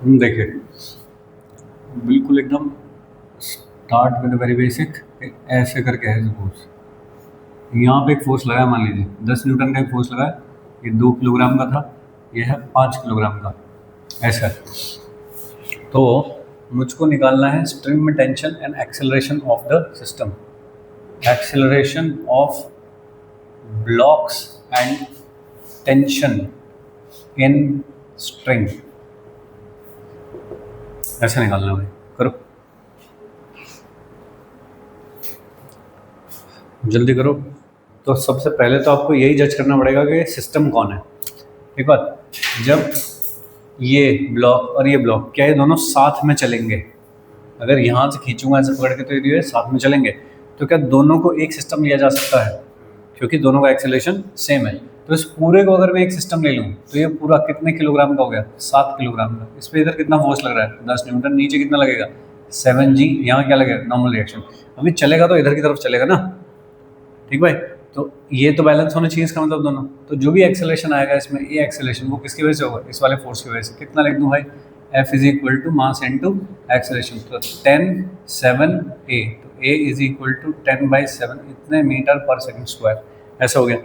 देखिए, बिल्कुल एकदम स्टार्ट विद वेरी बेसिक, ऐसे करके है सपोज यहाँ पे एक फोर्स लगा है, मान लीजिए 10 न्यूटन का एक फोर्स लगा है, ये 2 किलोग्राम का था, ये है 5 किलोग्राम का, ऐसा। तो मुझको निकालना है स्ट्रिंग में tension and acceleration of the system, acceleration of blocks and tension in string, ऐसे निकालना है भाई, करो जल्दी करो। तो सबसे पहले तो आपको यही जज करना पड़ेगा कि सिस्टम कौन है। एक बात, जब ये ब्लॉक और ये ब्लॉक क्या ये दोनों साथ में चलेंगे, अगर यहाँ से खींचूंगा ऐसे पकड़ के तो ये साथ में चलेंगे, तो क्या दोनों को एक सिस्टम लिया जा सकता है? क्योंकि दोनों का एक्सेलरेशन सेम है। तो इस पूरे को अगर मैं एक सिस्टम ले लूँ तो ये पूरा कितने किलोग्राम का हो गया? 7 किलोग्राम का। इस पर इधर कितना फोर्स लग रहा है? 10 न्यूटन। नीचे कितना लगेगा? 7G। यहाँ क्या लगेगा? Normal reaction. अभी चलेगा तो इधर की तरफ चलेगा ना, ठीक भाई। तो ये तो बैलेंस होना चाहिए, इसका मतलब दोनों। तो जो भी एक्सेलरेशन आएगा इसमें, ये एक्सेलरेशन वो किसकी वजह से होगा? इस वाले फोर्स की वजह से। कितना लिख दूँ भाई? F is equal to mass into acceleration. तो 10/7A, तो A इज इक्वल टू 10/7, इतने मीटर पर सेकंड स्क्वायर, ऐसा हो गया।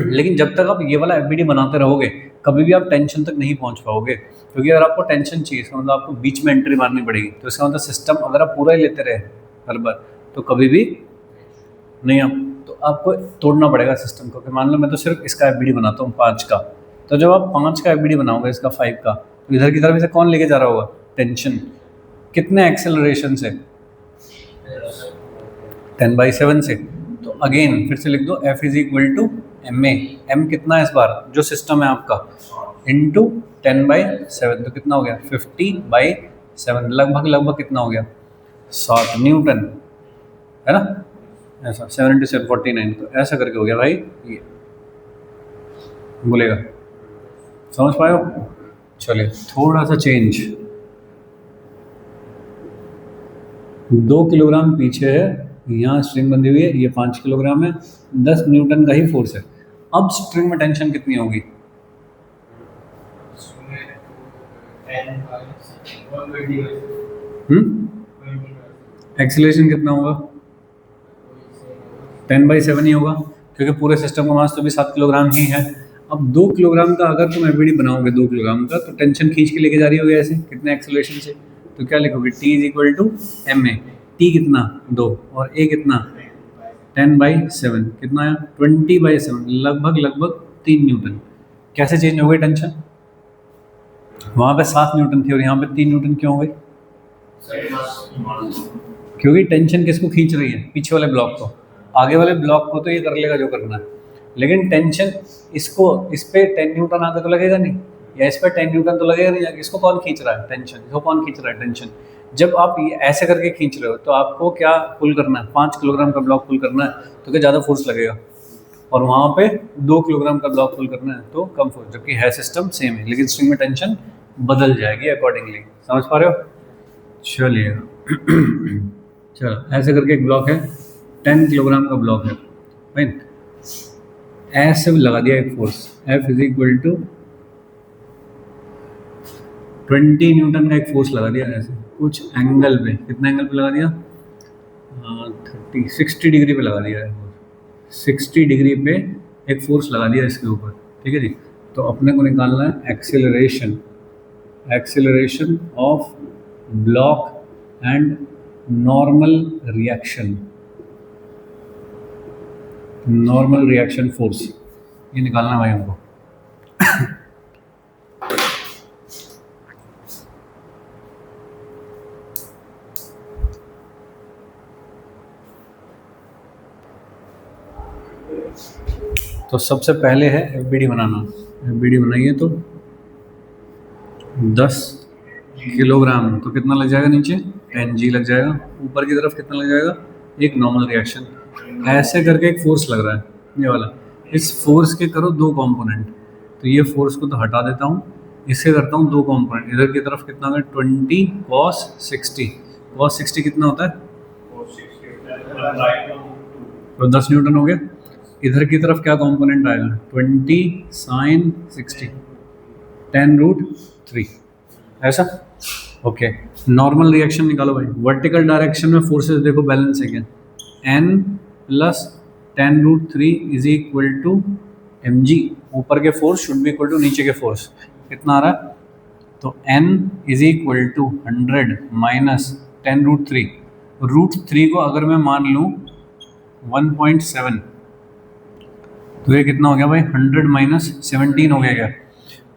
लेकिन जब तक आप ये वाला एफबीडी बनाते रहोगे, कभी भी आप टेंशन तक नहीं पहुंच पाओगे, क्योंकि अगर आपको टेंशन चाहिए इसका मतलब आपको बीच में एंट्री मारनी पड़ेगी। तो इसका मतलब सिस्टम अगर आप पूरा ही लेते रहे हर बार, तो कभी भी नहीं। आप तो आपको तोड़ना पड़ेगा सिस्टम को। कि मान लो मैं तो सिर्फ इसका एफबीडी बनाता हूँ 5 का, तो जब आप 5 का एफबीडी बनाओगे, इसका 5 का, तो इधर की तरफ इसे कौन लेके जा रहा होगा? टेंशन। कितने एक्सेलरेशन से? 10/7 से। तो अगेन फिर से लिख दो, F is equal to MA। M कितना है इस बार जो सिस्टम है आपका? इंटू 10/7, तो कितना हो गया? 50/7, लगभग लगभग कितना हो गया? 7 न्यूटन, है ना? ऐसा 7 × 7 49, तो ऐसा करके हो गया भाई। ये बोलेगा, समझ पाए हो? चलिए थोड़ा सा चेंज। 2 किलोग्राम पीछे है, यहाँ स्ट्रिंग बंधी हुई है, ये 5 किलोग्राम है, 10 न्यूटन का ही फोर्स है। अब स्ट्रिंग में टेंशन कितनी होगी? एक्सीलरेशन कितना होगा? 10/7 ही होगा, क्योंकि पूरे सिस्टम का मास तो भी 7 किलोग्राम ही है। अब 2 किलोग्राम का अगर तुम एफबीडी बनाओगे 2 किलोग्राम का, तो टेंशन खींच के लेके जा रही होगी ऐसे, कितने एक्सेलरेशन से? तो क्या लिखोगे? T is equal to MA। T कितना? 2, और A कितना? 10/7, कितना आया? 20/7, लगभग लगभग 3 न्यूटन। कैसे चेंज हो गई टेंशन? वहाँ पे 7 न्यूटन थी और यहाँ पे 3 न्यूटन क्यों हो गई? क्योंकि टेंशन किसको खींच रही है? पीछे वाले ब्लॉक को। आगे वाले ब्लॉक को तो ये कर लेगा जो करना है, लेकिन टेंशन इसको, इस पे 10 न्यूटन आगे तो लगेगा नहीं, या इस पे 10 न्यूटन तो लगेगा नहीं। इसको कौन खींच रहा है? टेंशन। इसको कौन खींच रहा है? टेंशन। जब आप ये ऐसे करके खींच रहे हो, तो आपको क्या पुल करना है? 5 किलोग्राम का ब्लॉक पुल करना है, तो क्या ज़्यादा फोर्स लगेगा? और वहाँ पे 2 किलोग्राम का ब्लॉक पुल करना है, तो कम फोर्स, जबकि है सिस्टम सेम है, लेकिन स्ट्रिंग में टेंशन बदल जाएगी अकॉर्डिंगली। समझ पा रहे हो? चलिए चलो, ऐसे करके एक ब्लॉक है, 10 किलोग्राम का ब्लॉक है, राइट। ऐसे लगा दिया एक force, F is equal to 20 newton का एक फोर्स लगा दिया ऐसे कुछ एंगल पे। कितना एंगल पे लगा दिया? 60 डिग्री पे लगा दिया है। 60 डिग्री पे एक फोर्स लगा दिया इसके ऊपर, ठीक है जी। तो अपने को निकालना है acceleration, acceleration of block and normal reaction, normal reaction force, ये निकालना है भाई हमको। तो सबसे पहले है एफबीडी बनाना। एफबीडी बनाइए तो 10 किलोग्राम, तो कितना लग जाएगा? नीचे 10G लग जाएगा, ऊपर की तरफ कितना लग जाएगा? एक नॉर्मल रिएक्शन। ऐसे करके एक फोर्स लग रहा है, ये वाला। इस फोर्स के करो 2 कंपोनेंट, तो ये फोर्स को तो हटा देता हूँ, इससे करता हूँ 2 कंपोनेंट। इधर की तरफ कितना होगा? 20 cos 60। cos 60 कितना होता है? तो 10 न्यूटन हो गया। इधर की तरफ क्या कंपोनेंट आएगा? 20 sin 60, 10√3 ऐसा। ओके, नॉर्मल रिएक्शन निकालो भाई। वर्टिकल डायरेक्शन में फोर्सेस देखो बैलेंस है क्या, n plus 10√3 is equal to mg। ऊपर के force should be equal to नीचे के फोर्स। कितना आ रहा है, तो n is equal to 100 minus 10√3। √3 को अगर मैं मान लूँ 1.7, तो ये कितना हो गया भाई, 100 माइनस 17 हो गया क्या,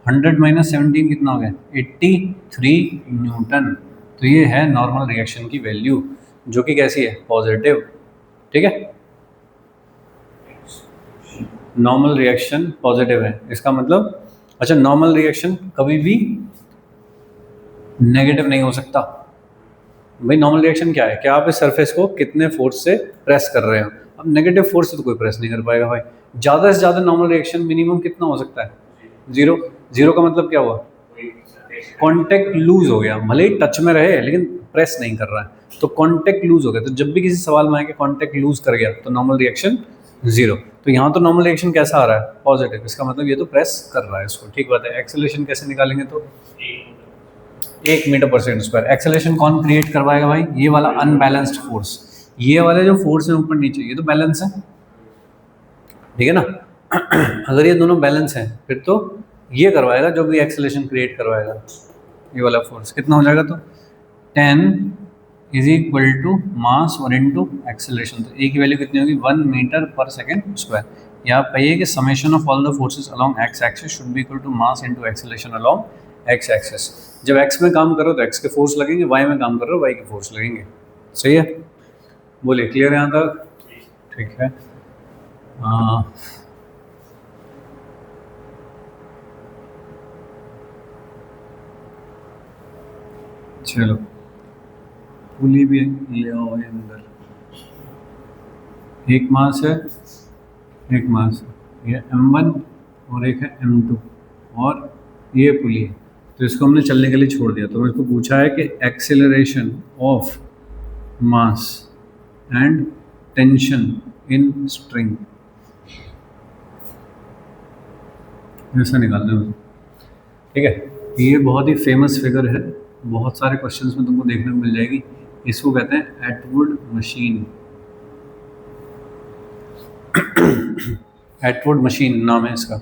100 माइनस 17 कितना हो गया, 83 न्यूटन। तो ये है नॉर्मल रिएक्शन की वैल्यू, जो कि कैसी है, पॉजिटिव। ठीक है, नॉर्मल रिएक्शन पॉजिटिव है, इसका मतलब अच्छा, नॉर्मल रिएक्शन कभी भी नेगेटिव नहीं हो सकता भाई। नॉर्मल रिएक्शन क्या है, क्या आप इस सरफेस को कितने फोर्स से प्रेस कर रहे हो। अब नेगेटिव फोर्स से तो कोई प्रेस नहीं कर पाएगा भाई। ज़्यादा से ज़्यादा नॉर्मल रिएक्शन मिनिमम कितना हो सकता है, 0। 0 का मतलब क्या हुआ, कांटेक्ट लूज हो गया, भले ही टच में रहे लेकिन प्रेस नहीं कर रहा है, तो कांटेक्ट लूज हो गया। तो जब भी किसी सवाल में आए कि कांटेक्ट लूज कर गया तो नॉर्मल रिएक्शन 0। तो यहाँ तो नॉर्मल रिएक्शन कैसा आ रहा है, पॉजिटिव। इसका मतलब ये तो प्रेस कर रहा है इसको। ठीक बात है। एक्सेलरेशन कैसे निकालेंगे, तो 1 मीटर पर सेकंड स्क्वायर। एक्सेलरेशन कौन क्रिएट करवाएगा भाई, ये वाला अनबैलेंस्ड फोर्स। ये वाले जो फोर्स है ऊपर नीचे, ये तो बैलेंस है, ठीक है ना। अगर ये दोनों बैलेंस हैं फिर तो ये करवाएगा जो भी एक्सेलरेशन क्रिएट करवाएगा, ये वाला फोर्स। कितना हो जाएगा, तो 10 इज इक्वल टू मास और इनटू एक्सेलरेशन। तो ए की वैल्यू कितनी होगी, 1 मीटर पर सेकंड स्क्वायर। या आप कहिए कि summation of all the forces along X axis should be equal to mass into acceleration along X axis. जब एक्स में काम करो तो एक्स के फोर्स लगेंगे, वाई में काम करो वाई के फोर्स लगेंगे। सही है, बोलिए, क्लियर है यहाँ तक, ठीक है। चलो, पुली भी ले आओ अंदर। एक मास है, एक मास है, ये m1 और एक है m2 और ये पुली है। तो इसको हमने चलने के लिए छोड़ दिया। तो इसको पूछा है कि acceleration of mass and tension in string, ऐसा निकालना है। ठीक है, ये बहुत ही फेमस फिगर है, बहुत सारे क्वेश्चंस में तुमको देखने को मिल जाएगी। इसको कहते हैं एटवुड मशीन। एटवुड मशीन नाम है इसका।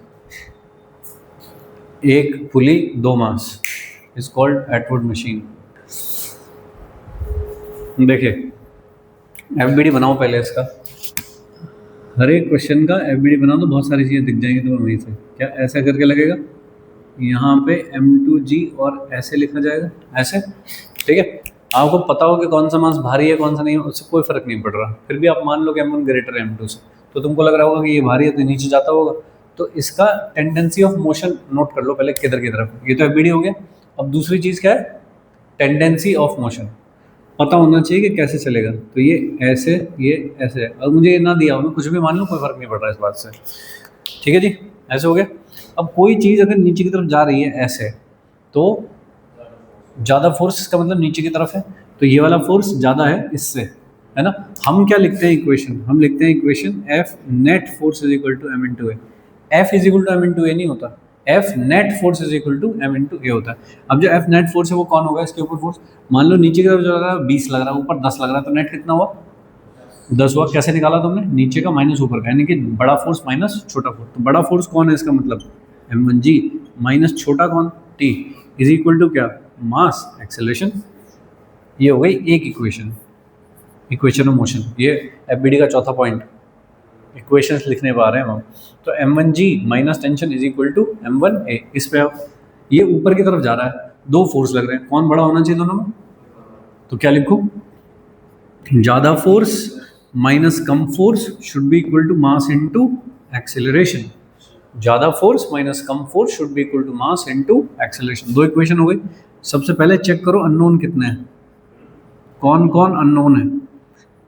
एक पुली 2 mass is called Atwood machine. देखिए, एफबीडी बनाओ पहले इसका। हर एक क्वेश्चन का एफबीडी बनाओ तो बहुत सारी चीज़ें दिख जाएंगी तुम्हें वहीं से। क्या ऐसा करके लगेगा, यहाँ पे M2G और ऐसे लिखा जाएगा, ऐसे। ठीक है, आपको पता हो कि कौन सा मास भारी है कौन सा नहीं है, उससे कोई फर्क नहीं पड़ रहा। फिर भी आप मान लो कि M1 ग्रेटर है M2 से, तो तुमको लग रहा होगा कि ये भारी है तो नीचे जाता होगा। तो इसका टेंडेंसी ऑफ मोशन नोट कर लो पहले, किधर की तरफ। ये तो एफबीडी हो गया। अब दूसरी चीज़ क्या है, टेंडेंसी ऑफ मोशन। पता होना चाहिए कि कैसे चलेगा। तो ये ऐसे, ये ऐसे। अब मुझे ये ना दिया हो, मैं कुछ भी मान लूँ, कोई फर्क नहीं पड़ रहा इस बात से। ठीक है जी, ऐसे हो गया। अब कोई चीज़ अगर नीचे की तरफ जा रही है ऐसे, तो ज़्यादा फोर्स, इसका मतलब नीचे की तरफ है, तो ये वाला फोर्स ज़्यादा है इससे, है ना। हम क्या लिखते हैं इक्वेशन, हम लिखते हैं equation F net force is equal to m into a. F is equal to m into a नहीं होता, F net force is equal to m into a होता है। अब जो F नेट फोर्स है वो कौन होगा, इसके ऊपर फोर्स। मान लो नीचे की तरफ जो लग रहा है 20 लग रहा है, ऊपर 10 लग रहा है, तो नेट कितना हुआ, 10 हुआ। कैसे निकाला तुमने, नीचे का माइनस ऊपर का, यानी कि बड़ा फोर्स माइनस छोटा फोर्स। तो बड़ा फोर्स कौन है, इसका मतलब m1g माइनस छोटा कौन, t इज इक्वल टू क्या, मास एक्सेलरेशन। ये हो गई एक इक्वेशन, इक्वेशन ऑफ मोशन। ये एफबीडी का चौथा पॉइंट, इक्वेशंस लिखने पा रहे हैं हम। तो m1g minus tension is equal to m1a। इस पे अब ये ऊपर की तरफ जा रहा है, 2 फोर्स लग रहे हैं, कौन बड़ा होना चाहिए दोनों में। तो क्या लिखूं, ज़्यादा फोर्स माइनस कम force should be equal to mass into acceleration. ज़्यादा फोर्स माइनस कम force should be equal to mass into acceleration. 2 equation हो गई। सबसे पहले चेक करो अननोन कितने हैं, कौन कौन अननोन है।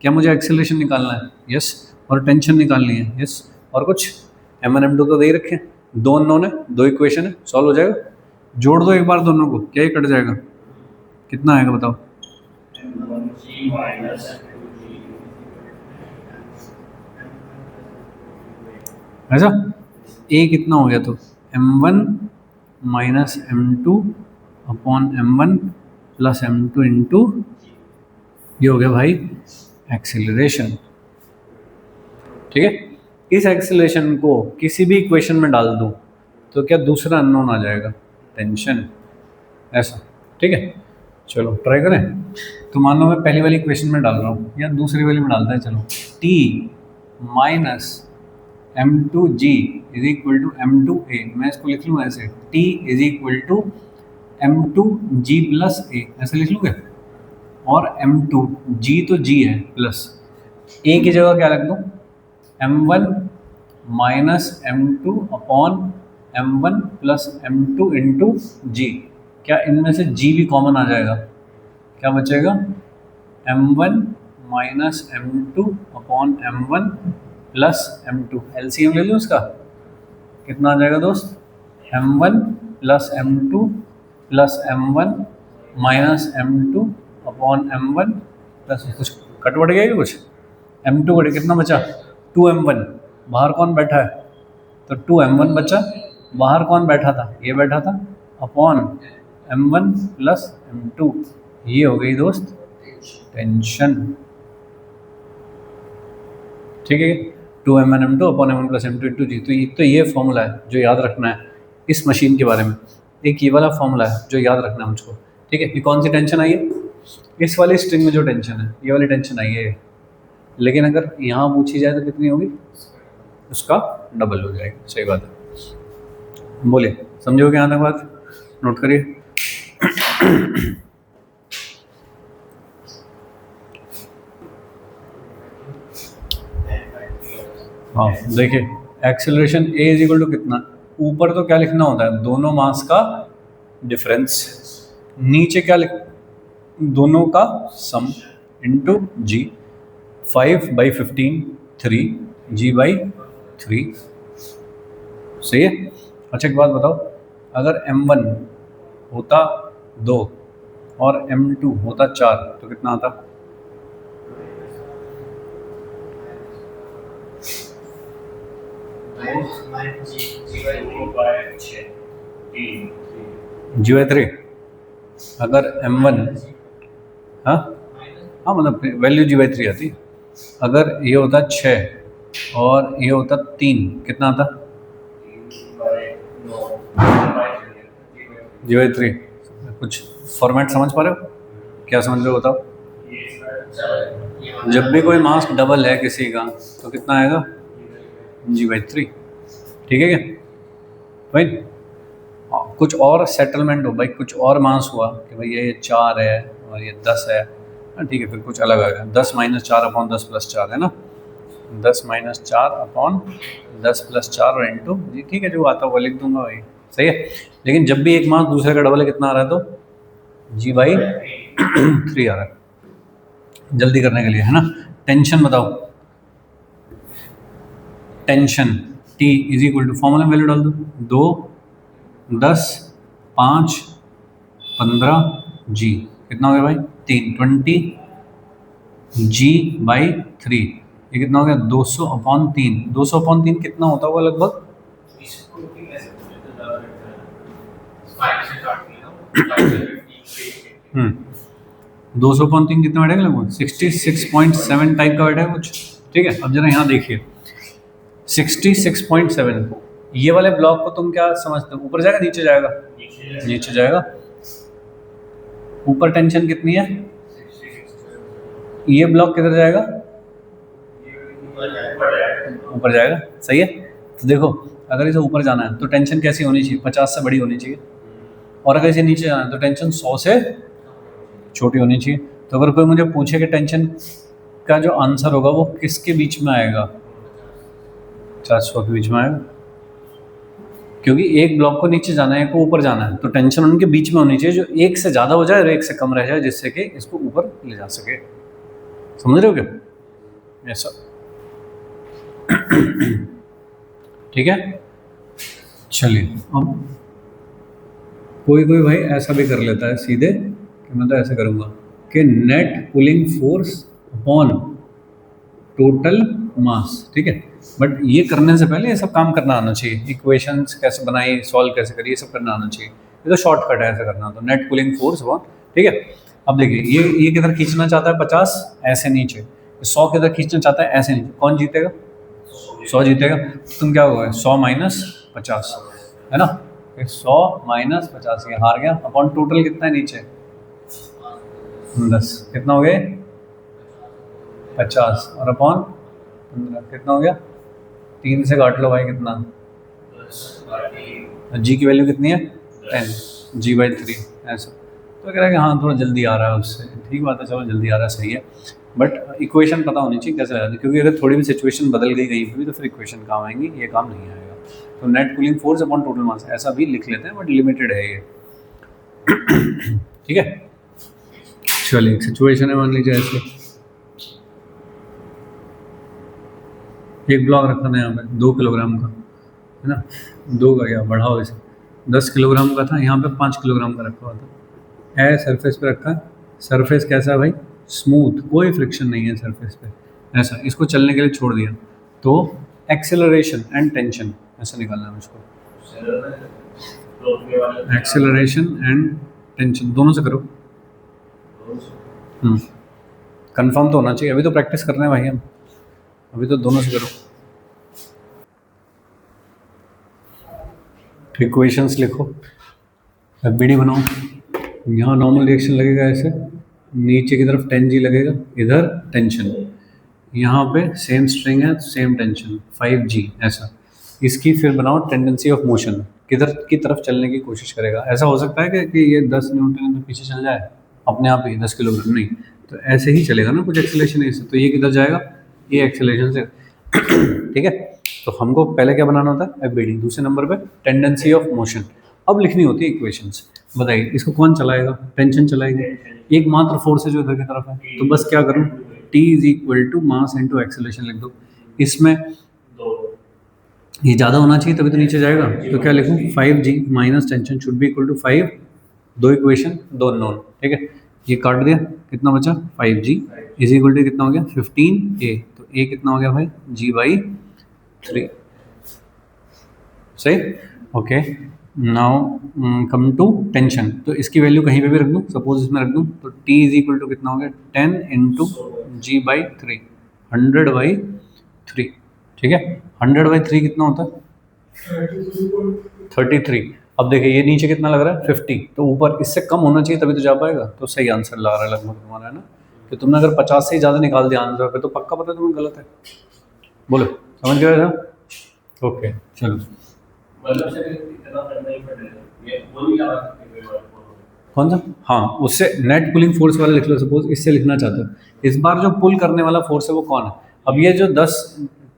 क्या मुझे एक्सेलरेशन निकालना है, यस, और टेंशन निकालनी है, यस, और कुछ m1 m2 तो दे ही रखे हैं। 2 अननोन है, 2 इक्वेशन है, सॉल्व हो जाएगा। जोड़ दो एक बार दोनों को, क्या ही कट जाएगा, कितना आएगा बताओ। ऐसा a कितना हो गया, तो m1 minus m2 upon m1 plus m2 into, ये हो गया भाई एक्सीलरेशन। ठीक है, इस एक्सीलरेशन को किसी भी इक्वेशन में डाल दूं तो क्या दूसरा अननोन आ जाएगा, टेंशन, ऐसा। ठीक है, चलो ट्राई करें। तो मान लो मैं पहली वाली इक्वेशन में डाल रहा हूँ या दूसरी वाली में डालते हैं, चलो t minus m2g is equal to m2a, मैं इसको लिख लूँ ऐसे, t is equal to m2g plus a, ऐसे लिख लूँगे। और m2g तो g है, प्लस a की जगह क्या रख दूँ, m1 minus m2 upon m1 plus m2 into g. क्या इनमें से g भी कॉमन आ जाएगा, क्या बचेगा, m1 minus m2 upon m1 plus m2, LCM ले लो उसका, कितना आ जाएगा दोस्त, m1 plus m2 plus m1 minus m2 upon m1 plus, कुछ कटवट गया कुछ, m2 कटे, कितना बचा 2m1, बाहर कौन बैठा है, तो 2m1 बचा, बाहर कौन बैठा था, ये बैठा था, अपॉन m1 प्लस m2, ये हो गई दोस्त टेंशन। ठीक है, 2m1 m2 upon m1 plus m2 into जी। तो ये फॉर्मूला है जो याद रखना है इस मशीन के बारे में, एक ये वाला फॉर्मूला है जो याद रखना है मुझको। ठीक है, ये कौन सी टेंशन आई है, इस वाली स्ट्रिंग में जो टेंशन है, ये वाली टेंशन आई है, लेकिन अगर यहाँ पूछी जाए तो कितनी होगी, उसका डबल हो जाएगा। सही बात है, बोलिए समझोगे यहाँ तक बात, नोट करिए। हाँ देखिए, acceleration a is equal to कितना, ऊपर तो क्या लिखना होता है, दोनों मास का डिफरेंस, नीचे क्या लिख, दोनों का सम इंटू जी, 5/15 3 g/3। सही है। अच्छा एक बात बताओ, अगर m1 होता 2 और m2 होता 4 तो कितना आता, g/3। अगर m1, हाँ हाँ मतलब वैल्यू g/3 आती, अगर ये होता 6 और ये होता 3 कितना आता, g/3। कुछ फॉर्मेट समझ पा रहे हो, क्या समझ रहे हो बताओ। जब भी कोई मास डबल है किसी का तो कितना आएगा, g/3। ठीक है क्या भाई, कुछ और सेटलमेंट हो भाई, कुछ और मास हुआ कि भाई ये 4 है और ये 10 है, ठीक है, फिर कुछ अलग आएगा, 10 - 4 अपॉन 10 + 4 है ना, 10 - 4 अपॉन 10 + 4 और इंटू जी। ठीक है, जो आता है वो लिख दूंगा भाई, सही है। लेकिन जब भी एक मास दूसरे का डबल है कितना आ रहा है, तो g/3 आ रहा है, जल्दी करने के लिए है ना। टेंशन बताओ, tension T is equal to, formula में वैल्यू डाल दो, 2 10 5 15 जी, कितना हो गया भाई 3 20 g/3, ये कितना हो गया 200/3। 200/3 कितना होता होगा लगभग, 200/3 कितना बैठेगा लगभग 66.7 टाइप का बैठेगा कुछ। ठीक है, अब जरा यहाँ देखिए 66.7, ये वाले ब्लॉक को तुम क्या समझते हो, ऊपर जाएगा नीचे जाएगा, नीचे जाएगा। ऊपर टेंशन कितनी है, ये ब्लॉक किधर जाएगा, ऊपर जाएगा, सही है। तो देखो अगर इसे ऊपर जाना है तो टेंशन कैसी होनी चाहिए, 50 से बड़ी होनी चाहिए, और अगर इसे नीचे जाना है तो टेंशन 100 से छोटी होनी चाहिए। तो अगर कोई मुझे पूछे कि टेंशन का जो आंसर होगा वो किसके बीच में आएगा, 400 के बीच में आएगा, क्योंकि एक ब्लॉक को नीचे जाना है, एक को ऊपर जाना है, तो टेंशन उनके बीच में होनी चाहिए, जो एक से ज़्यादा हो जाए और एक से कम रह जाए, जिससे कि इसको ऊपर ले जा सके। समझ रहे हो क्या, ऐसा। ठीक है, चलिए अब कोई कोई भाई ऐसा भी कर लेता है सीधे, कि मैं तो ऐसे करूँगा कि net pulling force upon total mass. ठीक है, बट ये करने से पहले ये सब काम करना आना चाहिए, इक्वेशंस कैसे बनाई, सॉल्व कैसे करी, ये सब करना आना चाहिए। ये तो शॉर्टकट है ऐसे करना, तो नेट कूलिंग फोर्स वो, ठीक है। अब देखिए ये किधर खींचना चाहता है 50 ऐसे नीचे, 100 किधर खींचना चाहता है ऐसे नीचे, कौन जीतेगा? 100 जीतेगा। तुम क्या होगा 100 माइनस 50 है ना, 100 माइनस 50 ये हार गया, अपॉन टोटल कितना है नीचे 10, कितना हो गया 50 और अपॉन 15 कितना हो गया, 3 से काट लो भाई कितना, जी की वैल्यू कितनी है 10, g/3 ऐसा। तो कह रहा है कि हाँ थोड़ा जल्दी आ रहा है उससे, ठीक बात है, चलो जल्दी आ रहा है सही है, बट इक्वेशन पता होनी चाहिए कैसे लगानी, क्योंकि अगर थोड़ी भी सिचुएशन बदल गई कहीं पर भी तो फिर इक्वेशन काम आएंगी, ये काम नहीं आएगा। तो net cooling force upon total mass ऐसा भी लिख लेते हैं, बट लिमिटेड है ये, ठीक है। चलिए एक सिचुएशन है, मान लीजिए ऐसे एक ब्लॉक रखा था यहाँ पे 2 किलोग्राम का, है ना, 2 का क्या बढ़ाओ इसे, 10 किलोग्राम का था, यहाँ पे 5 किलोग्राम का रखा हुआ था, है सरफेस पे रखा है, सरफेस कैसा है भाई, स्मूथ, कोई फ्रिक्शन नहीं है सरफेस पे, ऐसा, इसको चलने के लिए छोड़ दिया, तो एक्सेलरेशन एंड टेंशन ऐसा निकालना है मुझको, एक्सेलरेशन एंड टेंशन दोनों से करो, कंफर्म तो होना चाहिए, अभी तो प्रैक्टिस कर रहे हैं भाई हम, अभी तो दोनों से करो। इक्वेशंस लिखो, एफबीडी बनाओ, यहाँ नॉर्मल रिएक्शन लगेगा ऐसे, नीचे की तरफ 10G लगेगा, इधर टेंशन, यहाँ पे सेम स्ट्रिंग है सेम टेंशन 5G ऐसा, इसकी फिर बनाओ टेंडेंसी ऑफ मोशन, किधर की तरफ चलने की कोशिश करेगा, ऐसा हो सकता है कि ये 10 न्यूटन तो पीछे चल जाए अपने आप ही 10 किलोग्राम, नहीं तो ऐसे ही चलेगा ना, कुछ एक्सेलरेशन है, तो ये किधर जाएगा, ये एक्सेलरेशन से, ठीक है। तो हमको पहले क्या बनाना होता है एफबीडी, दूसरे नंबर पे टेंडेंसी ऑफ मोशन, अब लिखनी होती है इक्वेशंस। बताइए इसको कौन चलाएगा, टेंशन चलाएगी, एक मात्र फोर्स है जो इधर की तरफ है, तो बस क्या करूँ, T is equal to mass into acceleration लिख दो, इसमें ये ज़्यादा होना चाहिए तभी तो नीचे जाएगा, तो क्या लिखूँ 5G minus tension should be equal to 5, दो इक्वेशन दो नोन, ठीक है, ये काट दिया, कितना बचा 5G इज इक्वल टू कितना हो गया 15A, तो A कितना हो गया भाई G/3, सही, okay. Now come to tension, तो इसकी वैल्यू कहीं पे भी रख दूँ, सपोज इसमें रख दूँ, तो T इज इक्वल टू कितना हो गया 10 इंटू G/3, 100/3, ठीक है, 100/3 कितना होता है 33। अब देखिए ये नीचे कितना लग रहा है 50, तो ऊपर इससे कम होना चाहिए तभी तो जा पाएगा, तो सही आंसर लगा रहा है लगभग तुम्हारा, है ना, कि तुमने अगर 50 से ही ज़्यादा निकाल दिया आंसर पे तो पक्का पता तुम्हें गलत है, बोलो समझ गए ना, ओके चलो। कौन सा, हाँ उससे नेट पुलिंग फोर्स वाला लिख लो, सपोज इससे लिखना चाहते हो, इस बार जो पुल करने वाला फोर्स है वो कौन है, अब ये जो 10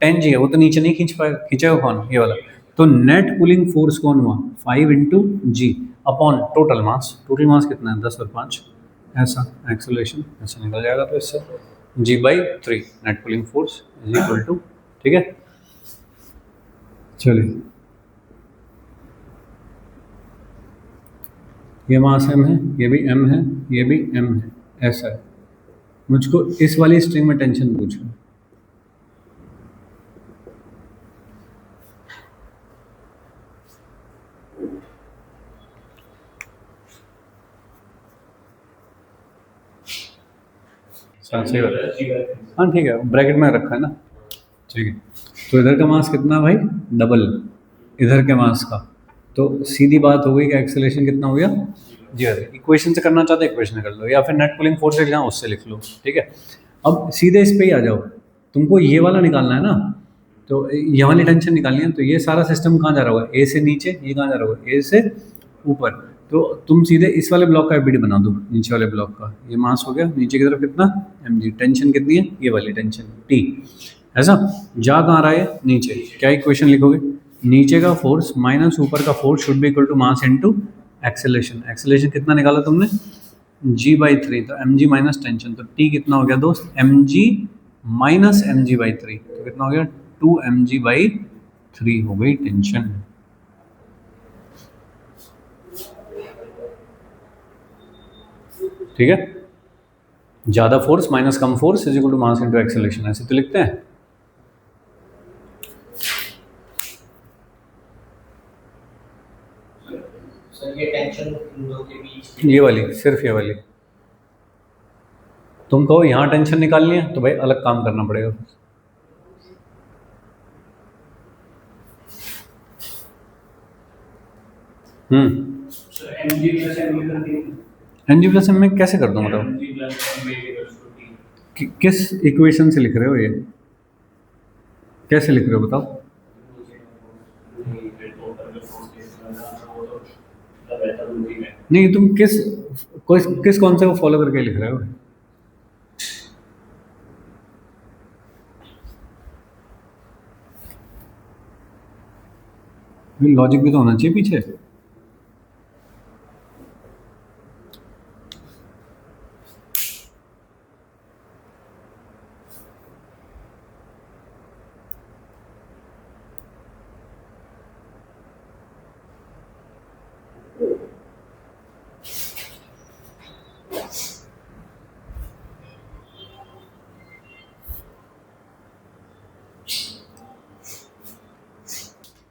है वो तो नीचे नहीं खींच पाएगा, खींचेगा कौन, ये वाला, तो नेट पुलिंग फोर्स कौन हुआ 5 इंटू जी अपॉन टोटल मास कितना है 10 और 5 ऐसा, एक्सेलरेशन ऐसा निकल जाएगा, तो इससे G/3 net pulling force is equal to, ठीक है। चलिए ये मास m है, ये भी m है, ये भी m है, ऐसा है, मुझको इस वाली स्ट्रिंग में टेंशन पूछो, सही बात है, हाँ ठीक है, ब्रैकेट में रखा है ना, ठीक है। तो इधर का मास कितना भाई डबल इधर के मास का, तो सीधी बात हो गई कि एक्सेलरेशन कितना हो गया जी, इक्वेशन से करना चाहते इक्वेशन कर लो, या फिर नेट पुलिंग फोर्स लिखना उससे लिख लो, ठीक है। अब सीधे इस पे ही आ जाओ, तुमको ये वाला निकालना है ना, तो ये वाली टेंशन निकालनी है, तो ये सारा सिस्टम कहाँ जा रहा होगा, ए से नीचे, ये कहाँ जा रहा होगा ए से ऊपर, तो तुम सीधे इस वाले ब्लॉक का एफबीडी बना दो, नीचे वाले ब्लॉक का, ये मास हो गया, नीचे की तरफ कितना mg, टेंशन कितनी है ये वाली टेंशन T, ऐसा, जा कहाँ रहा है नीचे, क्या इक्वेशन लिखोगे, नीचे का फोर्स माइनस ऊपर का force should be equal to mass into acceleration, acceleration कितना निकाला तुमने G/3, तो mg माइनस टेंशन, तो T कितना हो गया दोस्त mg माइनस mg/3, तो कितना हो गया 2mg/3 हो गई टेंशन, ठीक है। ज़्यादा फोर्स माइनस कम force is equal to mass into acceleration, ऐसे तो लिखते हैं, सर ये टेंशन इन दो के बीच ये वाली, सिर्फ ये वाली। तुम कहो यहाँ टेंशन निकालनी है तो भाई अलग काम करना पड़ेगा। सर mg प्लस m कर दी एन जी प्लस एम में कैसे कर दूँ बताओ? mg plus m equals to t किस इक्वेशन से लिख रहे हो ये? कैसे लिख रहे हो बताओ? नहीं, तुम किस कॉन्सेप्ट को फॉलो करके लिख रहे हो? लॉजिक भी तो होना चाहिए पीछे।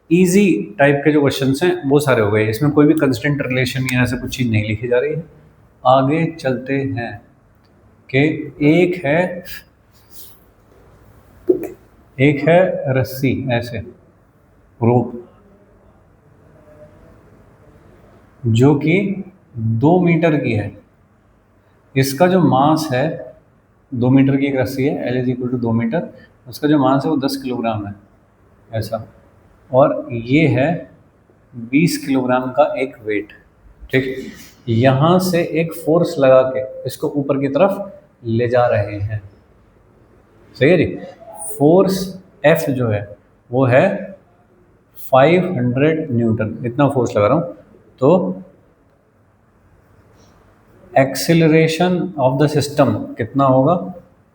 इजी टाइप के जो क्वेश्चंस हैं वो सारे हो गए, इसमें कोई भी कंस्टेंट रिलेशन या ऐसे कुछ चीज़ नहीं लिखी जा रही है। आगे चलते हैं कि एक है रस्सी, ऐसे रोप, जो कि 2 मीटर की है। इसका जो मास है, 2 मीटर की एक रस्सी है, L is equal to 2 metre, उसका जो मास है वो 10 किलोग्राम है, ऐसा। और ये है 20 किलोग्राम का एक वेट, ठीक। यहाँ से एक फोर्स लगा के इसको ऊपर की तरफ ले जा रहे हैं, सही है जी। फोर्स F जो है वो है 500 न्यूटन, इतना फोर्स लगा रहा हूँ। तो एक्सिलरेशन ऑफ द सिस्टम कितना होगा?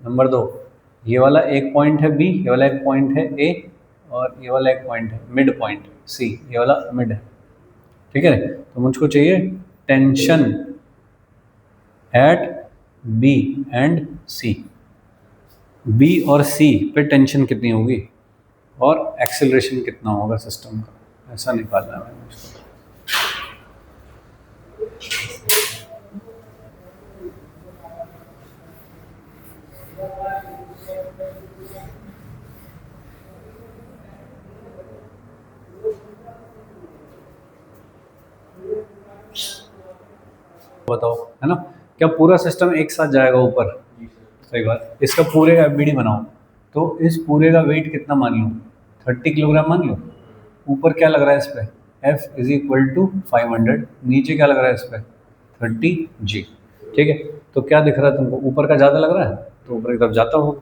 नंबर 2, ये वाला एक पॉइंट है B, ये वाला एक पॉइंट है A, और ये वाला एक पॉइंट है मिड पॉइंट C, ये वाला मिड है, ठीक है। तो मुझको चाहिए tension eight B and C। B और C पे टेंशन कितनी होगी और एक्सेलरेशन कितना होगा सिस्टम का, ऐसा निकालना है मुझको। बताओ, है ना, क्या पूरा सिस्टम एक साथ जाएगा ऊपर? सही बात। इसका पूरे का एफबीडी बनाओ, तो इस पूरे का वेट कितना मान लो? 30 किलोग्राम मान लो। ऊपर क्या लग रहा है इस पर? F is equal to 500। नीचे क्या लग रहा है इस पर? 30G, ठीक है। तो क्या दिख रहा है तुमको? ऊपर का ज़्यादा लग रहा है तो ऊपर की तरफ जाता हो,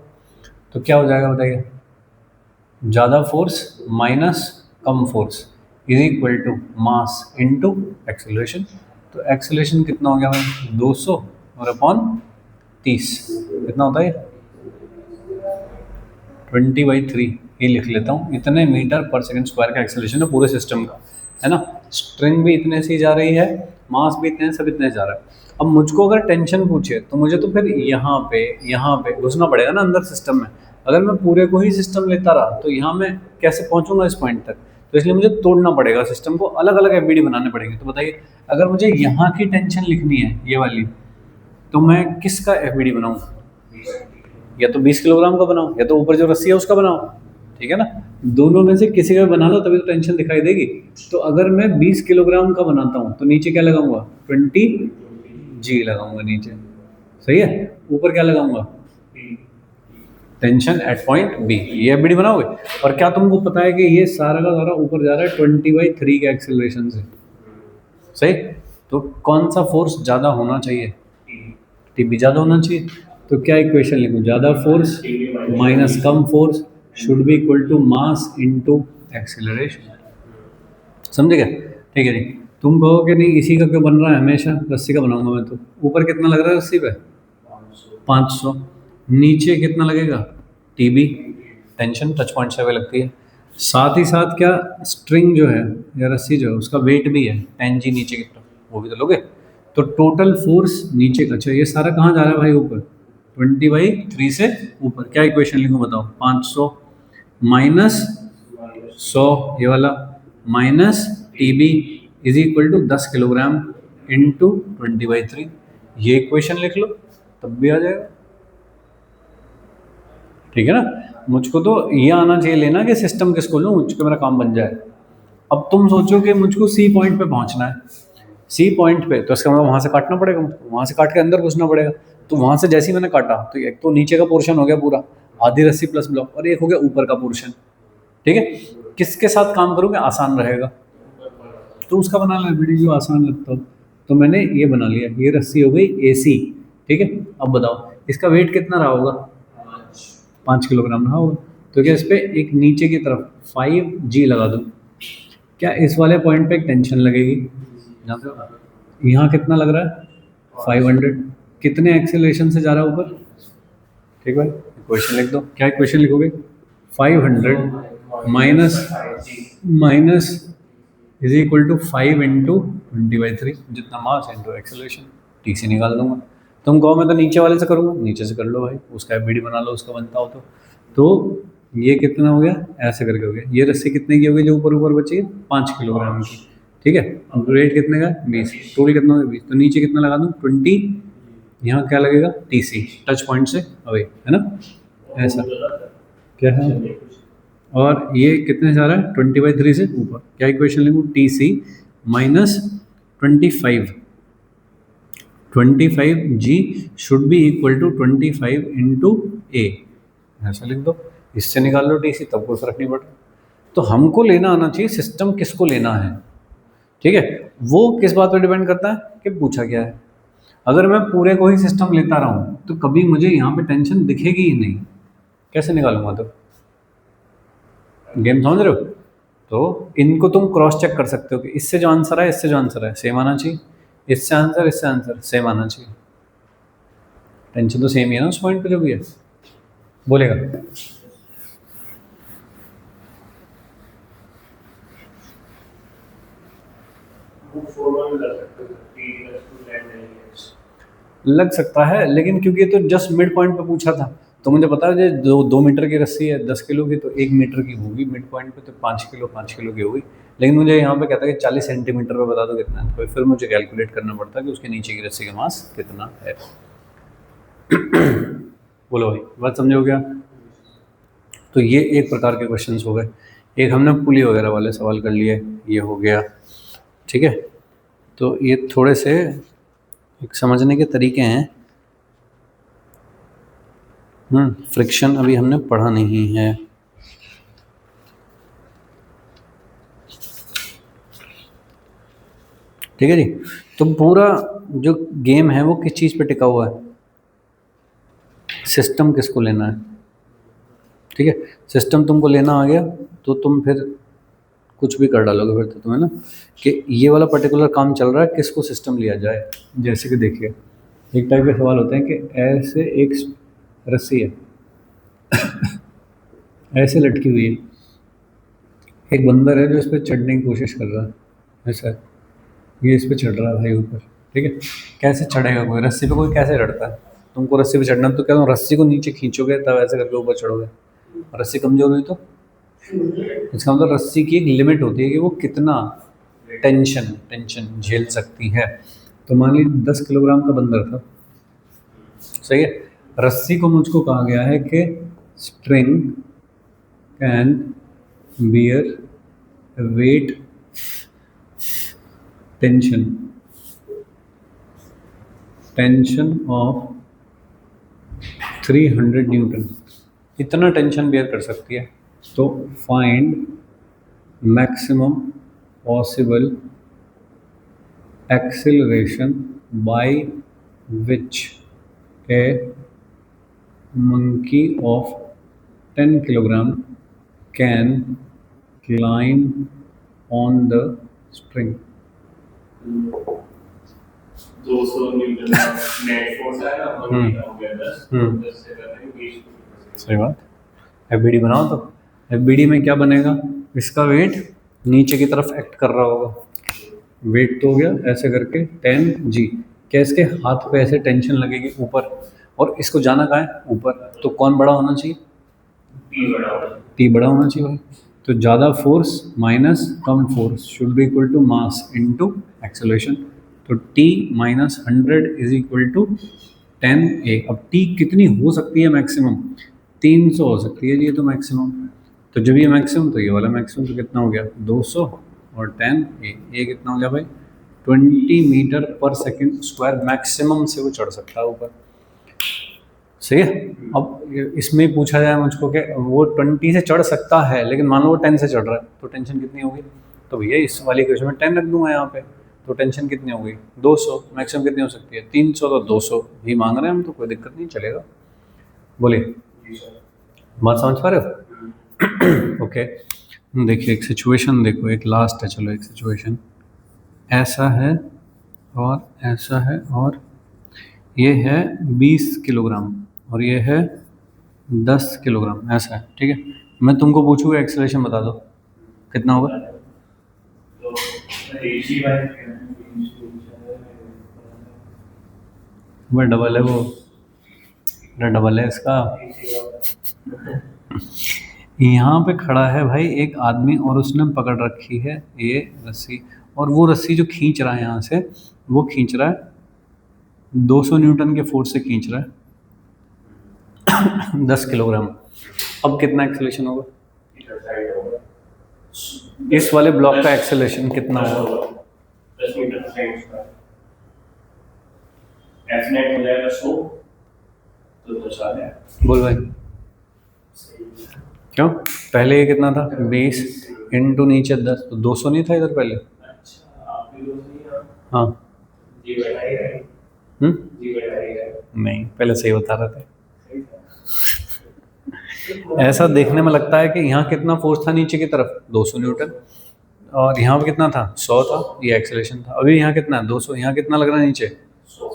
तो क्या हो जाएगा बताइए? ज़्यादा फोर्स माइनस कम force is equal to mass into acceleration. तो एक्सेलरेशन कितना हो गया भाई? 200 और अपॉन 30 कितना होता है? 20/3 ही लिख लेता हूँ। इतने मीटर पर सेकंड स्क्वायर का एक्सेलरेशन है पूरे सिस्टम का, है ना। स्ट्रिंग भी इतने से ही जा रही है, मास भी इतने, सब इतने जा रहा है। अब मुझको अगर टेंशन पूछे तो मुझे तो फिर यहाँ पे घुसना पड़ेगा ना अंदर सिस्टम में। अगर मैं पूरे को ही सिस्टम लेता रहा तो यहाँ मैं कैसे पहुँचूंगा इस पॉइंट तक? तो इसलिए मुझे तोड़ना पड़ेगा सिस्टम को, अलग अलग एफबीडी बनाने पड़ेंगे। तो बताइए, अगर मुझे यहाँ की टेंशन लिखनी है ये वाली, तो मैं किसका एफबीडी बनाऊँ? या तो 20 किलोग्राम का बनाओ, या तो ऊपर जो रस्सी है उसका बनाओ, ठीक है ना। दोनों में से किसी का बना लो तभी तो टेंशन दिखाई देगी। तो अगर मैं 20 किलोग्राम का बनाता हूँ तो नीचे क्या लगाऊंगा? 20G लगाऊंगा नीचे, सही है। ऊपर क्या लगाऊंगा? Tension at point B. ये एफबीडी बनाओगे। और क्या तुमको पता है कि ये सारा का सारा ऊपर जा रहा है 20/3 के एक्सेलरेशन से, सही। तो कौन सा फोर्स ज़्यादा होना चाहिए? टीबी ज़्यादा होना चाहिए। तो क्या इक्वेशन लिखूँ? ज़्यादा फोर्स माइनस कम force should be equal to mass into acceleration, समझे क्या? ठीक है जी। तुम कहो कि नहीं इसी का क्यों बन रहा है, हमेशा रस्सी का बनाऊंगा मैं। तो ऊपर कितना लग रहा है रस्सी पे? 500। नीचे कितना लगेगा? टीबी, टेंशन टच पॉइंट से लगती है। साथ ही साथ क्या स्ट्रिंग जो है या रस्सी जो है उसका वेट भी है 10G नीचे की तरफ, वो भी तो लोगे। तो टोटल फोर्स नीचे का, अच्छा ये सारा कहाँ जा रहा है भाई? ऊपर 20/3 से ऊपर। क्या इक्वेशन लिखूँ बताओ? 500 माइनस 100 ये वाला, minus TB is equal to 10 kilogram into 20/3। ये इक्वेशन लिख लो तब भी आ जाएगा, ठीक है ना। मुझको तो ये आना चाहिए लेना कि सिस्टम किसको लूँ, मुझको मेरा काम बन जाए। अब तुम सोचो कि मुझको सी पॉइंट पे पहुंचना है, सी पॉइंट पे तो इसका मतलब वहां से काटना पड़ेगा, वहां से काट के अंदर घुसना पड़ेगा। तो वहां से जैसे ही मैंने काटा तो एक तो नीचे का पोर्शन हो गया पूरा, आधी रस्सी प्लस ब्लॉक, और एक हो गया ऊपर का पोर्शन, ठीक है। किसके साथ काम करोगे आसान रहेगा, तो उसका बना लो वीडियो जो आसान लगता हो। तो मैंने ये बना लिया, ये रस्सी हो गई AC, ठीक है। अब बताओ इसका वेट कितना रहा होगा, 5 किलोग्राम रहा होगा। तो क्या इस पे एक नीचे की तरफ 5G लगा दूँ, क्या इस वाले पॉइंट पे एक टेंशन लगेगी, यहाँ कितना लग रहा है 500, कितने एक्सेलरेशन से जा रहा है ऊपर, ठीक है। इक्वेशन लिख दो, क्या इक्वेशन लिखोगे, 500 minus is equal to 5 into 20/3, जितना मास इंटू एक्सेलरेशन, TC निकाल दूंगा। तुम कहो मैं तो नीचे वाले से करूँगा, नीचे से कर लो भाई, उसका FBD बना लो, उसका बनता हो तो ये कितना हो गया, ऐसे करके हो गया। ये रस्सी कितने की हो गई जो ऊपर ऊपर बची है, 5 किलोग्राम की, ठीक है। अब रेट कितने का, 20, टोटल कितना हो गया 20, तो नीचे कितना लगा दूँ 20, यहाँ क्या लगेगा TC, टच पॉइंट से अवे, है ना, ऐसा क्या है। और ये कितने से जा रहा है 20/3 से ऊपर, क्या इक्वेशन लिखूँ, TC minus 25G should be equal to 25 into A, ऐसा लिख दो। इससे निकाल लो TC, तब कोई फर्क नहीं पड़ता। तो हमको लेना आना चाहिए सिस्टम किसको लेना है, ठीक है। वो किस बात पर डिपेंड करता है कि पूछा क्या है। अगर मैं पूरे को ही सिस्टम लेता रहा हूँ तो कभी मुझे यहाँ पे टेंशन दिखेगी ही नहीं, कैसे निकालूंगा, तो गेम समझ रहे हो। तो इनको तुम क्रॉस चेक कर सकते हो कि इससे जो आंसर है इससे जो आंसर है सेम आना चाहिए, इससे आंसर सेम आना चाहिए। टेंशन तो सेम ही है ना उस पॉइंट पे जो भी है, बोलेगा। लग सकता है, लेकिन क्योंकि ये तो जस्ट मिड पॉइंट पे पूछा था, तो मुझे पता है जो 2 मीटर की रस्सी है 10 किलो की, तो 1 मीटर की होगी मिड पॉइंट पे, तो 5 किलो की होगी। लेकिन मुझे यहाँ पे कहता है कि 40 सेंटीमीटर पे बता दो कितना है, तो फिर मुझे कैलकुलेट करना पड़ता है कि उसके नीचे की रस्सी का मास कितना है। बोलो भाई, बात समझे हो गया। तो ये एक प्रकार के क्वेश्चन हो गए, एक हमने पुली वगैरह वाले सवाल कर लिए, ये हो गया, ठीक है। तो ये थोड़े से एक समझने के तरीके हैं। फ्रिक्शन अभी हमने पढ़ा नहीं है, ठीक है जी। तो पूरा जो गेम है वो किस चीज़ पे टिका हुआ है, सिस्टम किसको लेना है, ठीक है। सिस्टम तुमको लेना आ गया तो तुम फिर कुछ भी कर डालोगे फिर तो तुम्हें ना, कि ये वाला पर्टिकुलर काम चल रहा है किसको सिस्टम लिया जाए। जैसे कि देखिए एक टाइप के सवाल होते हैं कि ऐसे एक रस्सी है ऐसे लटकी हुई है, एक बंदर है जो इस पर चढ़ने की कोशिश कर रहा है, ऐसा है, ये इस पर चढ़ रहा है भाई ऊपर, ठीक है। कैसे चढ़ेगा कोई रस्सी पे, कोई कैसे चढ़ता है, तुमको रस्सी पे चढ़ना तो क्या तुम रस्सी को नीचे खींचोगे तब ऐसे करके ऊपर चढ़ोगे, रस्सी कमजोर हुई तो इसका मतलब रस्सी की एक लिमिट होती है कि वो कितना टेंशन झेल सकती है। तो मान लीजिए 10 किलोग्राम का बंदर था, सही है। रस्सी को मुझको कहा गया है कि string can bear weight tension of 300 newton, इतना टेंशन बियर कर सकती है। तो find maximum possible acceleration by which a monkey of 10 kilogram can climb on the string. 200 newton का नेट फोर्स है ना, और ये हो गया 10 से करते हैं 20। सही बात। FBD बनाओ तो FBD में क्या बनेगा, इसका वेट नीचे की तरफ एक्ट कर रहा होगा, वेट तो हो गया ऐसे करके 10G, क्या इसके हाथ पे ऐसे टेंशन लगेगी ऊपर, और इसको जाना कहाँ है ऊपर, तो कौन बड़ा होना चाहिए, P बड़ा होगा। T बड़ा होना चाहिए भाई। तो ज़्यादा फोर्स माइनस कम force should be equal to mass into acceleration. तो t minus 100 is equal to 10a। अब t कितनी हो सकती है मैक्सिमम? 300 हो सकती है, ये तो मैक्सिमम। तो जब ये मैक्सिमम तो ये वाला मैक्सिमम, तो कितना हो गया 200 और 10a। ये कितना हो गया भाई 20 मीटर पर सेकेंड स्क्वायर मैक्सिमम से वो चढ़ सकता है ऊपर। सही है। अब इसमें पूछा जाए मुझको कि वो 20 से चढ़ सकता है, लेकिन मान लो वो 10 से चढ़ रहा है, तो टेंशन कितनी होगी? तो भैया इस वाली इक्वेशन में 10 रख दूंगा यहाँ पे, तो टेंशन कितनी होगी 200। मैक्सिमम कितनी हो सकती है 300, तो 200 भी मांग रहे हैं हम, तो कोई दिक्कत नहीं, चलेगा। बोलिए, बात समझ पा रहे हो? ओके, देखिए एक सिचुएशन देखो, एक लास्ट है, चलो एक सिचुएशन ऐसा है और ऐसा है, और ये है 20 किलोग्राम और ये है 10 किलोग्राम, ऐसा है, ठीक है। मैं तुमको पूछूंगा एक्सेलरेशन बता दो कितना होगा। वो डबल है, वो डबल है इसका। यहाँ पे खड़ा है भाई एक आदमी और उसने पकड़ रखी है ये रस्सी, और वो रस्सी जो खींच रहा है यहाँ से, वो खींच रहा है 200 न्यूटन के फोर्स से खींच रहा है 10 किलोग्राम। अब कितना एक्सेलरेशन होगा? इस वाले ब्लॉक का एक्सेलरेशन कितना होगा? 10 मीटर पर सेकंड स्क्वायर। F नेट हो जाएगा 100, तो 10 आ गया। बोल भाई, क्यों? पहले ये कितना था 20 इंटू नीचे 10, तो 200 नहीं था इधर पहले? अच्छा, आप भी 200 नहीं है? हाँ जी बढ़ाई है। जी बढ़ाई है। नहीं, पहले सही बता रहे थे। ऐसा देखने में लगता है कि यहाँ कितना फोर्स था नीचे की तरफ 200 न्यूटन, और यहाँ पे कितना था 100 था, ये एक्सेलरेशन था। अभी यहाँ कितना है 200, यहाँ कितना लग रहा है नीचे 100।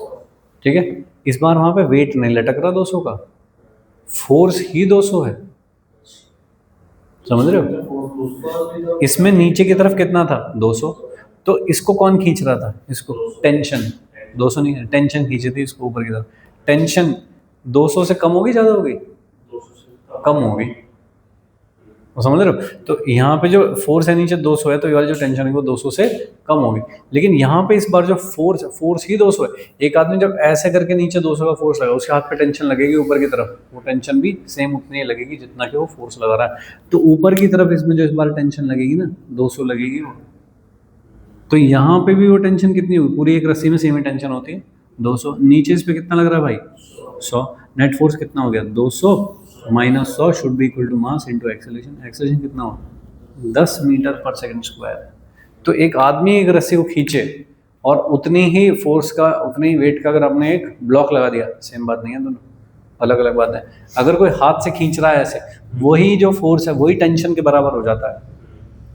ठीक है। इस बार वहाँ पे वेट नहीं लटक रहा 200 का, फोर्स ही 200 है, समझ रहे हो? इसमें नीचे की तरफ कितना था 200, तो इसको कौन खींच रहा था? इसको टेंशन, 200 नहीं, टेंशन खींची थी इसको ऊपर की तरफ। टेंशन 200 से कम होगी, ज़्यादा होगी? कम होगी, वो समझ रहे हो? तो यहाँ पे जो फोर्स है नीचे 200 है, तो ये वाली जो टेंशन है वो 200 से कम होगी। लेकिन यहाँ पे इस बार जो फोर्स ही 200 है। एक आदमी जब ऐसे करके नीचे 200 का फोर्स लगा, उसके हाथ पे टेंशन लगेगी ऊपर की तरफ, वो टेंशन भी सेम उतनी ही लगेगी जितना कि वो फोर्स लगा रहा है। तो ऊपर की तरफ इसमें जो इस बार टेंशन लगेगी ना 200 लगेगी वो, तो यहाँ पे भी वो टेंशन कितनी होगी? पूरी एक रस्सी में सेम ही टेंशन होती है 200। नीचे इस पे कितना लग रहा है भाई 100। नेट फोर्स कितना हो गया 200 minus 100 should be equal to mass into acceleration. Acceleration कितना हो 10 मीटर पर सेकंड स्क्वायर। तो एक आदमी एक रस्सी को खींचे और उतनी ही फोर्स का, उतनी ही वेट का अगर आपने एक ब्लॉक लगा दिया, सेम बात नहीं है, दोनों अलग अलग बात है। अगर कोई हाथ से खींच रहा है ऐसे, वही जो फोर्स है वही टेंशन के बराबर हो जाता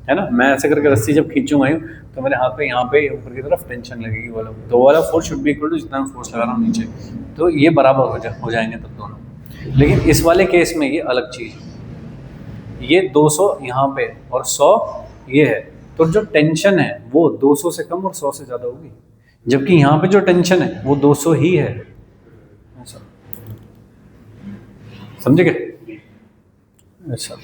है ना। मैं ऐसे करके रस्सी जब खींचूंगा तो मेरे हाथ पे यहाँ पे ऊपर की तरफ टेंशन लगेगी वाला, तो वाला force should be equal to जितना मैं फोर्स लगा रहा हूँ नीचे, तो ये बराबर हो जाएंगे तब दोनों। लेकिन इस वाले केस में ये अलग चीज़, ये 200 यहाँ पे और 100 ये है, तो जो टेंशन है वो 200 से कम और 100 से ज़्यादा होगी, जबकि यहाँ पे जो टेंशन है वो 200 ही है। ऐसा समझे क्या? ऐसा